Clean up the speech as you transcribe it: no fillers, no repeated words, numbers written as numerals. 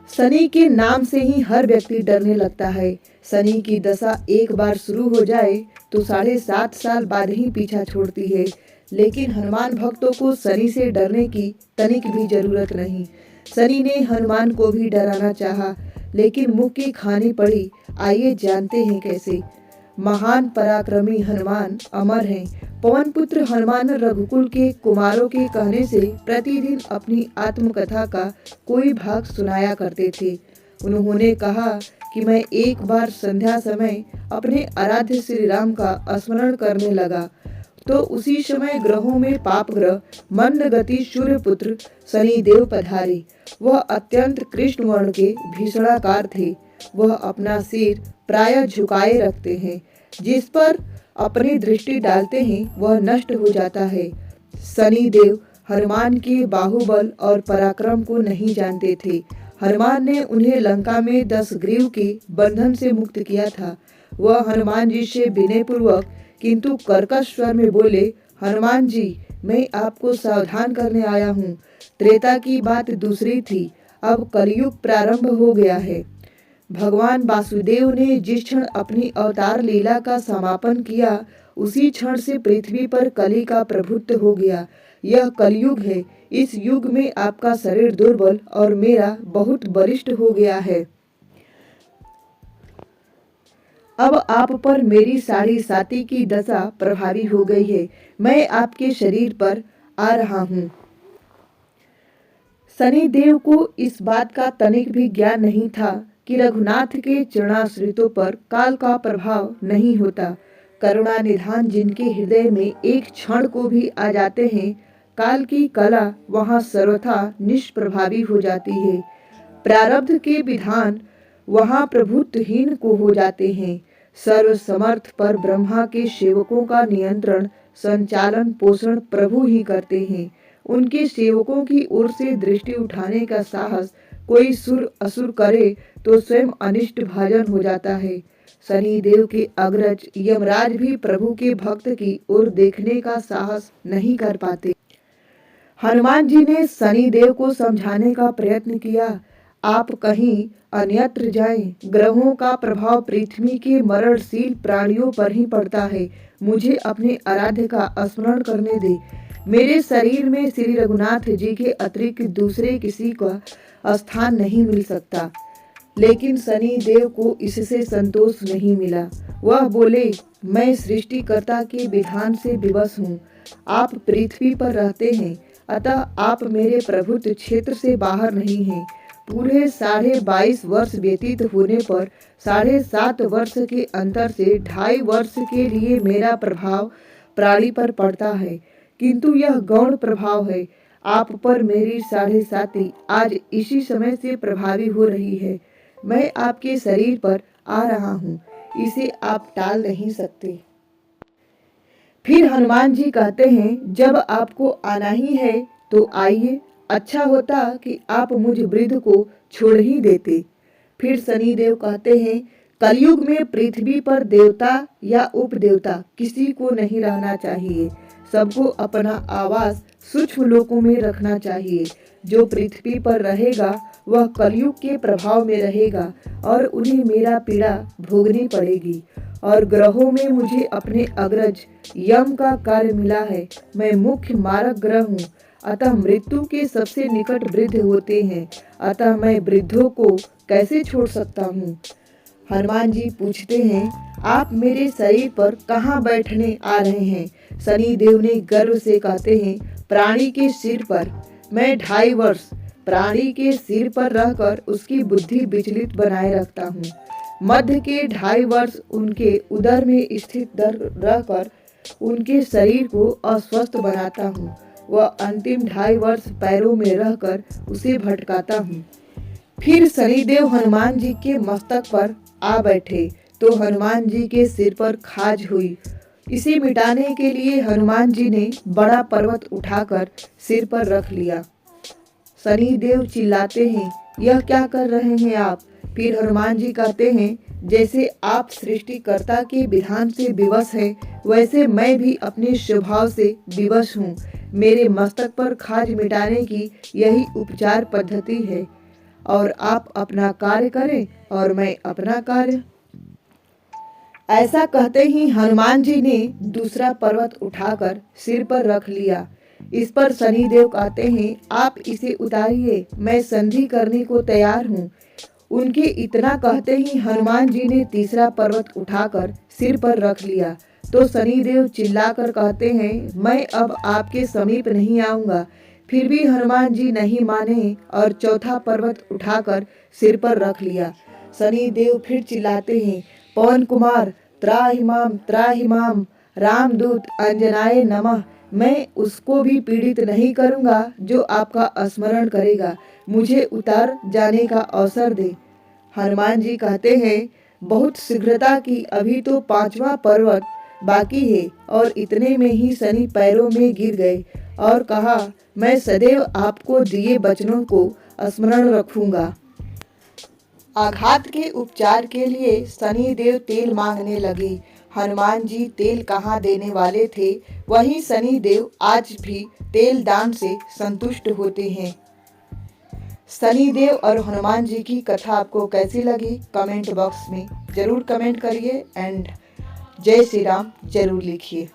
शनि के नाम से ही हर व्यक्ति डरने लगता है। शनि की दशा एक बार शुरू हो जाए तो 7.5 साल बाद ही पीछा छोड़ती है। लेकिन हनुमान भक्तों को शनि से डरने की तनिक भी जरूरत नहीं। शनि ने हनुमान को भी डराना चाहा, लेकिन मुंह की खानी पड़ी। आइए जानते हैं कैसे। महान पराक्रमी हनुमान अमर हैं। पवन पुत्र हनुमान रघुकुल के कुमारों के कहने से प्रतिदिन अपनी आत्मकथा का कोई भाग सुनाया करते थे। उन्होंने कहा कि मैं एक बार संध्या समय अपने आराध्य श्री राम का स्मरण करने लगा तो उसी समय ग्रहों में पाप ग्रह मंद गति सूर्य पुत्र शनि देव पधारे। वह अत्यंत कृष्ण वर्ण के भीषणाकार थे। वह अपना सिर प्रायः झुकाए रखते हैं। जिस पर अपनी दृष्टि डालते हैं वह नष्ट हो जाता है। शनि देव हनुमान के बाहुबल और पराक्रम को नहीं जानते थे। हनुमान ने उन्हें लंका में 10 ग्रीव के बंधन से मुक्त किया था। वह हनुमान जी से विनय पूर्वक किंतु कर्कश स्वर में बोले, हनुमान जी, मैं आपको सावधान करने आया हूँ। त्रेता की बात दूसरी थी, अब कलयुग प्रारंभ हो गया है। भगवान वासुदेव ने जिस क्षण अपनी अवतार लीला का समापन किया उसी क्षण से पृथ्वी पर कली का प्रभुत्व हो गया। यह कलयुग है। इस युग में आपका शरीर दुर्बल और मेरा बहुत बलिष्ठ हो गया है। अब आप पर मेरी 7.5 की दशा प्रभावी हो गई है। मैं आपके शरीर पर आ रहा हूँ। शनि देव को इस बात का तनिक भी ज्ञान नहीं था कि रघुनाथ के चरणाश्रितों पर काल का प्रभाव नहीं होता। करुणा निधान जिनके हृदय में एक क्षण को भी आ जाते हैं, काल की कला वहां सर्वथा निष्प्रभावी हो जाती है। प्रारब्ध के विधान वहां प्रभुत्वहीन को हो जाते हैं। सर्व समर्थ पर ब्रह्मा के सेवकों का नियंत्रण संचालन पोषण प्रभु ही करते हैं। उनके सेवकों की ओर से दृष्टि उठाने का साहस कोई सुर असुर करे तो स्वयं अनिष्ट भाजन हो जाता है। शनि देव के अग्रज यमराज भी प्रभु के भक्त की ओर देखने का साहस नहीं कर पाते। हनुमान जी ने शनि देव को समझाने का प्रयत्न किया, आप कहीं अन्यत्र जाएं। ग्रहों का प्रभाव पृथ्वी के मरणशील प्राणियों पर ही पड़ता है। मुझे अपने आराध्य का स्मरण करने दे। मेरे शरीर में श्री रघुनाथ जी के अतिरिक्त दूसरे किसी का स्थान नहीं मिल सकता। लेकिन शनि देव को इससे संतोष नहीं मिला। वह बोले, मैं सृष्टिकर्ता के विधान से विवश हूँ। आप पृथ्वी पर रहते हैं, अतः आप मेरे प्रभुत्व क्षेत्र से बाहर नहीं हैं। पूरे 22.5 वर्ष व्यतीत होने पर 7.5 वर्ष के अंतर से 2.5 वर्ष के लिए मेरा प्रभाव प्राणी पर पड़ता है, किंतु यह गौण प्रभाव है। आप पर मेरी 7.5 आज इसी समय से प्रभावी हो रही है। मैं आपके शरीर पर आ रहा हूँ, इसे आप टाल नहीं सकते। फिर हनुमान जी कहते हैं, जब आपको आना ही है तो आइए। अच्छा होता कि आप मुझ वृद्ध को छोड़ ही देते। फिर शनि देव कहते हैं, कलयुग में पृथ्वी पर देवता या उपदेवता किसी को नहीं रहना चाहिए। सबको अपना आवास सूक्ष्म लोकों में रखना चाहिए। जो पृथ्वी पर रहेगा वह कलयुग के प्रभाव में रहेगा और उन्हें मेरा पीड़ा भोगनी पड़ेगी। और ग्रहों में मुझे अपने अग्रज यम का कार्य मिला है। मैं मुख्य मारक ग्रह हूँ, अतः मृत्यु के सबसे निकट वृद्ध होते हैं। अतः मैं वृद्धों को कैसे छोड़ सकता हूँ। हनुमान जी पूछते हैं, आप मेरे शरीर पर कहाँ बैठने आ रहे हैं। शनि देव ने गर्व से कहते हैं, प्राणी के सिर पर। मैं 2.5 वर्ष प्राणी के सिर पर रहकर उसकी बुद्धि विचलित बनाए रखता हूँ। मध्य के 2.5 वर्ष उनके उदर में स्थित रहकर उनके शरीर को अस्वस्थ बनाता हूँ। वह अंतिम 2.5 वर्ष पैरों में रहकर उसे भटकाता हूँ। फिर शनिदेव हनुमान जी के मस्तक पर आ बैठे तो हनुमान जी के सिर पर खाज हुई। इसे मिटाने के लिए हनुमान जी ने बड़ा पर्वत उठाकर सिर पर रख लिया। शनिदेव चिल्लाते हैं, यह क्या कर रहे हैं आप। फिर हनुमान जी कहते हैं, जैसे आप सृष्टिकर्ता के विधान से विवश हैं, वैसे मैं भी अपने स्वभाव से विवश हूँ। मेरे मस्तक पर खाज मिटाने की यही उपचार पद्धति है। और आप अपना कार्य करें और मैं अपना कार्य। ऐसा कहते ही हनुमान जी ने दूसरा पर्वत उठाकर सिर पर रख लिया। इस पर शनिदेव कहते हैं, आप इसे उतारिए, मैं संधि करने को तैयार हूँ। उनके इतना कहते ही हनुमान जी ने तीसरा पर्वत उठाकर सिर पर रख लिया तो शनिदेव चिल्लाकर कहते हैं, मैं अब आपके समीप नहीं आऊंगा। फिर भी हनुमान जी नहीं माने और चौथा पर्वत उठाकर सिर पर रख लिया। शनिदेव फिर चिल्लाते हैं, पवन कुमार त्राहि माम रामदूत अंजनाय नमः। मैं उसको भी पीड़ित नहीं करूंगा जो आपका स्मरण करेगा। मुझे उतार जाने का अवसर दे। हनुमान जी कहते हैं, बहुत शीघ्रता की, अभी तो पांचवा पर्वत बाकी है। और इतने में ही शनि पैरों में गिर गए और कहा, मैं सदैव आपको दिए वचनों को स्मरण रखूंगा। आघात के उपचार के लिए शनिदेव तेल मांगने लगे। हनुमान जी तेल कहाँ देने वाले थे, वहीं शनिदेव आज भी तेल दान से संतुष्ट होते हैं। शनिदेव और हनुमान जी की कथा आपको कैसी लगी कमेंट बॉक्स में जरूर कमेंट करिए एंड जय श्री राम जरूर लिखिए।